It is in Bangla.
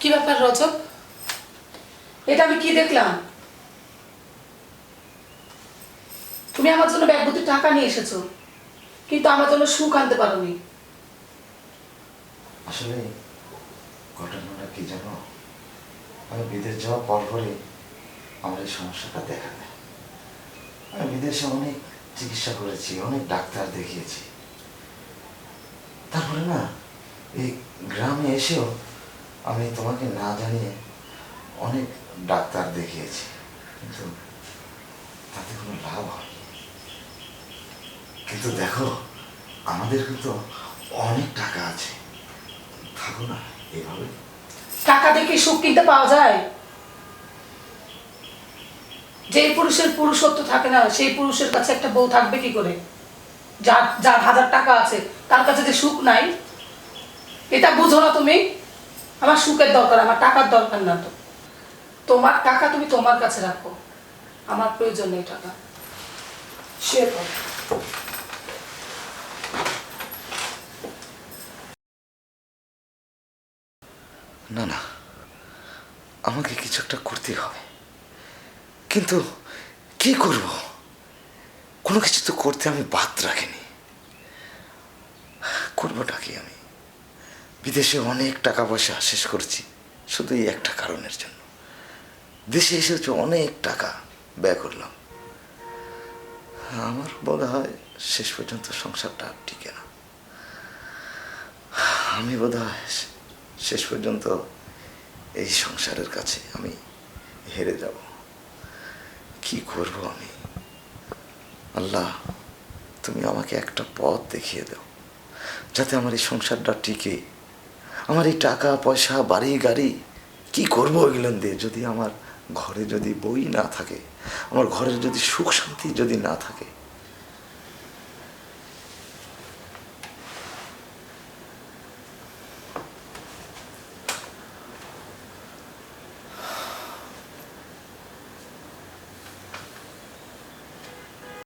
কি ব্যাপার রজব? এটা আমি কি দেখলাম? তুমি আমার জন্য ব্যাগ ভর্তি টাকা নিয়ে এসেছো, কিন্তু আমার জন্য সুখ আনতে পারোনি। আসলে ঘটনাটা কি জানো, আমি বিদেশ যাওয়ার পরপরই আমার এই সমস্যাটা দেখা দেয়। আমি বিদেশে অনেক চিকিৎসা করেছি, অনেক ডাক্তার দেখিয়েছি, তারপরে না এই গ্রামে এসেও আমি তোমাকে না জানিয়ে অনেক ডাক্তার দেখিয়েছি, কিন্তু তাতে কোনো লাভ হয়নি। কিন্তু দেখো, আমাদের কিন্তু অনেক টাকা আছে, থাকো না এইভাবে। টাকা দিয়ে কি সুখ কিনতে পাওয়া যায়? যে পুরুষের পুরুষত্ব থাকে না, সেই পুরুষের কাছে একটা বউ থাকবে কি করে? যার যার হাজার টাকা আছে তার কাছে যে সুখ নাই, এটা বুঝো না তুমি? আমার সুখের দরকার, আমার টাকার দরকার না। তো তোমার টাকা তুমি তোমার কাছে রাখো, আমার প্রয়োজন নেই টাকা। শুয়ে পড়ো। না না, আমাকে কিছু একটা করতেই হবে, কিন্তু কি করব? কোনো কিছু তো করতে আমি বাদ রাখিনি। করবোটা কি? আমি বিদেশে অনেক টাকা পয়সা শেষ করেছি শুধু এই একটা কারণের জন্য। দেশে এসে হচ্ছে অনেক টাকা ব্যয় করলাম, আমার বোধ হয় শেষ পর্যন্ত সংসারটা আর টিকে না। আমি বোধ হয় শেষ পর্যন্ত এই সংসারের কাছে আমি হেরে যাব। কি করব আমি? আল্লাহ, তুমি আমাকে একটা পথ দেখিয়ে দাও, যাতে আমার এই সংসারটা টিকে। আমার এই টাকা পয়সা বাড়ি গাড়ি কি করবো এগুলো দিয়ে? যদি আমার ঘরে যদি বই না থাকে, আমার ঘরের যদি সুখ শান্তি যদি না থাকে,